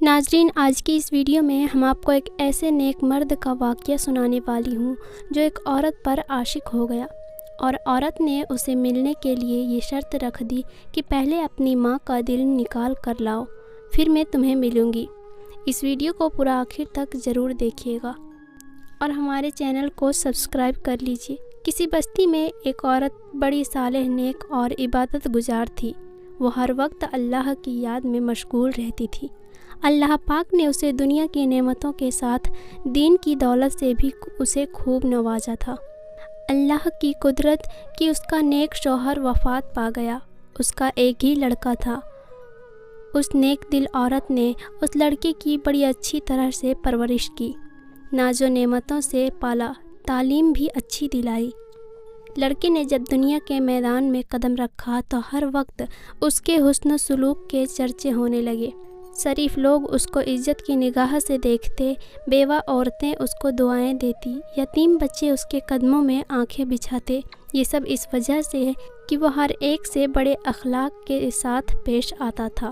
ناظرین، آج کی اس ویڈیو میں ہم آپ کو ایک ایسے نیک مرد کا واقعہ سنانے والی ہوں جو ایک عورت پر عاشق ہو گیا اور عورت نے اسے ملنے کے لیے یہ شرط رکھ دی کہ پہلے اپنی ماں کا دل نکال کر لاؤ، پھر میں تمہیں ملوں گی۔ اس ویڈیو کو پورا آخر تک ضرور دیکھیے گا اور ہمارے چینل کو سبسکرائب کر لیجیے۔ کسی بستی میں ایک عورت بڑی صالح، نیک اور عبادت گزار تھی۔ وہ ہر وقت اللہ کی یاد میں مشغول رہتی تھی۔ اللہ پاک نے اسے دنیا کی نعمتوں کے ساتھ دین کی دولت سے بھی اسے خوب نوازا تھا۔ اللہ کی قدرت کہ اس کا نیک شوہر وفات پا گیا۔ اس کا ایک ہی لڑکا تھا۔ اس نیک دل عورت نے اس لڑکے کی بڑی اچھی طرح سے پرورش کی، ناز و نعمتوں سے پالا، تعلیم بھی اچھی دلائی۔ لڑکے نے جب دنیا کے میدان میں قدم رکھا تو ہر وقت اس کے حسن و سلوک کے چرچے ہونے لگے۔ شریف لوگ اس کو عزت کی نگاہ سے دیکھتے، بیوہ عورتیں اس کو دعائیں دیتی، یتیم بچے اس کے قدموں میں آنکھیں بچھاتے۔ یہ سب اس وجہ سے کہ وہ ہر ایک سے بڑے اخلاق کے ساتھ پیش آتا تھا۔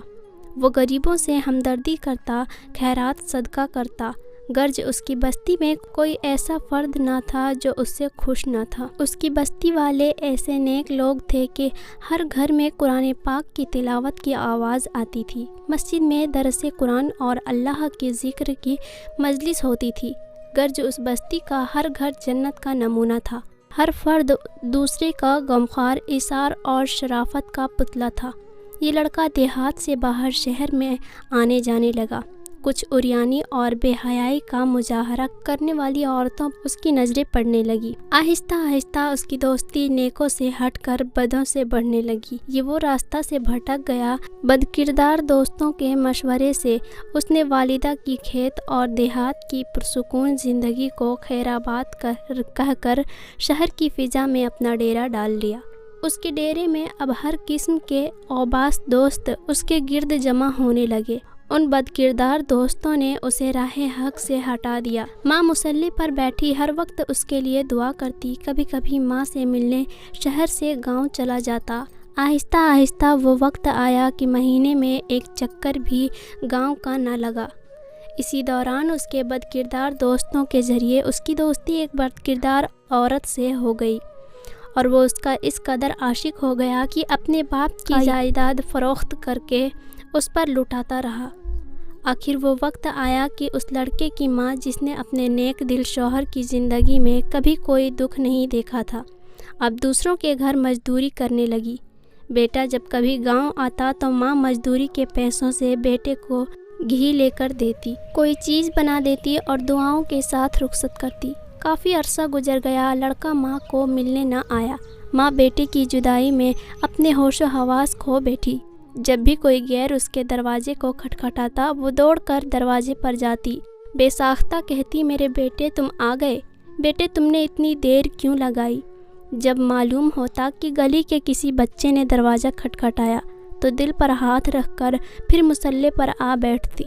وہ غریبوں سے ہمدردی کرتا، خیرات صدقہ کرتا۔ گرج اس کی بستی میں کوئی ایسا فرد نہ تھا جو اس سے خوش نہ تھا۔ اس کی بستی والے ایسے نیک لوگ تھے کہ ہر گھر میں قرآن پاک کی تلاوت کی آواز آتی تھی، مسجد میں درس قرآن اور اللہ کے ذکر کی مجلس ہوتی تھی۔ گرج اس بستی کا ہر گھر جنت کا نمونہ تھا۔ ہر فرد دوسرے کا غمخوار، ایثار اور شرافت کا پتلا تھا۔ یہ لڑکا دیہات سے باہر شہر میں آنے جانے لگا۔ کچھ عریانی اور بے حیائی کا مظاہرہ کرنے والی عورتوں اس کی نظریں پڑنے لگی۔ آہستہ آہستہ اس کی دوستی نیکوں سے ہٹ کر بدوں سے بڑھنے لگی۔ یہ وہ راستہ سے بھٹک گیا۔ بد کردار دوستوں کے مشورے سے اس نے والدہ کی کھیت اور دیہات کی پرسکون زندگی کو خیر آباد کہہ کر شہر کی فضا میں اپنا ڈیرا ڈال لیا۔ اس کے ڈیرے میں اب ہر قسم کے اوباش دوست اس کے گرد جمع ہونے لگے۔ ان بد کردار دوستوں نے اسے راہ حق سے ہٹا دیا۔ ماں مصلی پر بیٹھی ہر وقت اس کے لیے دعا کرتی۔ کبھی کبھی ماں سے ملنے شہر سے گاؤں چلا جاتا۔ آہستہ آہستہ وہ وقت آیا کہ مہینے میں ایک چکر بھی گاؤں کا نہ لگا۔ اسی دوران اس کے بد کردار دوستوں کے ذریعے اس کی دوستی ایک بد کردار عورت سے ہو گئی اور وہ اس کا اس قدر عاشق ہو گیا کہ اپنے باپ کی جائیداد فروخت کر کے اس پر لٹاتا رہا۔ آخر وہ وقت آیا کہ اس لڑکے کی ماں، جس نے اپنے نیک دل شوہر کی زندگی میں کبھی کوئی دکھ نہیں دیکھا تھا، اب دوسروں کے گھر مزدوری کرنے لگی۔ بیٹا جب کبھی گاؤں آتا تو ماں مزدوری کے پیسوں سے بیٹے کو گھی لے کر دیتی، کوئی چیز بنا دیتی اور دعاؤں کے ساتھ رخصت کرتی۔ کافی عرصہ گزر گیا، لڑکا ماں کو ملنے نہ آیا۔ ماں بیٹے کی جدائی میں اپنے ہوش و حواس کھو بیٹھی۔ جب بھی کوئی غیر اس کے دروازے کو کھٹکھٹاتا، وہ دوڑ کر دروازے پر جاتی، بے ساختہ کہتی، میرے بیٹے تم آ گئے، بیٹے تم نے اتنی دیر کیوں لگائی؟ جب معلوم ہوتا کہ گلی کے کسی بچے نے دروازہ کھٹکھٹایا تو دل پر ہاتھ رکھ کر پھر مصلی پر آ بیٹھتی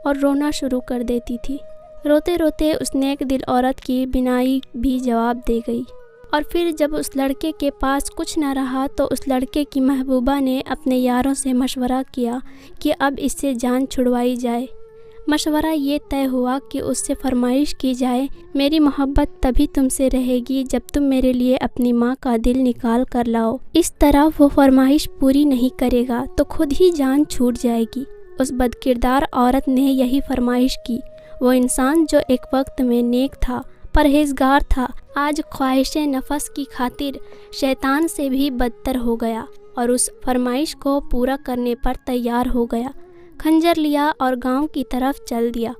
اور رونا شروع کر دیتی تھی۔ روتے روتے اس نیک دل عورت کی بینائی بھی جواب دے گئی۔ اور پھر جب اس لڑکے کے پاس کچھ نہ رہا تو اس لڑکے کی محبوبہ نے اپنے یاروں سے مشورہ کیا کہ اب اس سے جان چھڑوائی جائے۔ مشورہ یہ طے ہوا کہ اس سے فرمائش کی جائے، میری محبت تبھی تم سے رہے گی جب تم میرے لیے اپنی ماں کا دل نکال کر لاؤ۔ اس طرح وہ فرمائش پوری نہیں کرے گا تو خود ہی جان چھوٹ جائے گی۔ اس بد کردار عورت نے یہی فرمائش کی۔ وہ انسان جو ایک وقت میں نیک تھا، پرہیزگار تھا، آج خواہش نفس کی خاطر شیطان سے بھی بدتر ہو گیا اور اس فرمائش کو پورا کرنے پر تیار ہو گیا۔ خنجر لیا اور گاؤں کی طرف چل دیا۔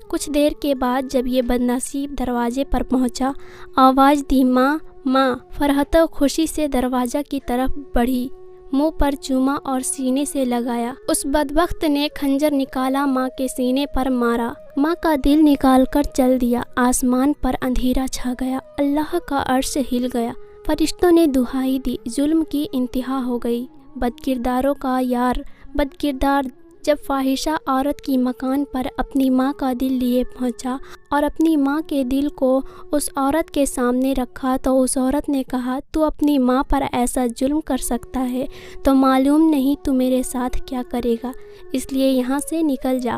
کچھ دیر کے بعد جب یہ بدنصیب دروازے پر پہنچا، آواز دی، ماں ماں۔ فرحت و خوشی سے دروازہ کی طرف بڑھی، منہ پر چوما اور سینے سے لگایا۔ اس بدبخت نے خنجر نکالا، ماں کے سینے پر مارا، ماں کا دل نکال کر چل دیا۔ آسمان پر اندھیرا چھا گیا، اللہ کا عرش ہل گیا، فرشتوں نے دہائی دی، ظلم کی انتہا ہو گئی۔ بد کرداروں کا یار بد کردار جب فاحشہ عورت کی مکان پر اپنی ماں کا دل لیے پہنچا اور اپنی ماں کے دل کو اس عورت کے سامنے رکھا تو اس عورت نے کہا، تو اپنی ماں پر ایسا ظلم کر سکتا ہے تو معلوم نہیں تو میرے ساتھ کیا کرے گا، اس لیے یہاں سے نکل جا۔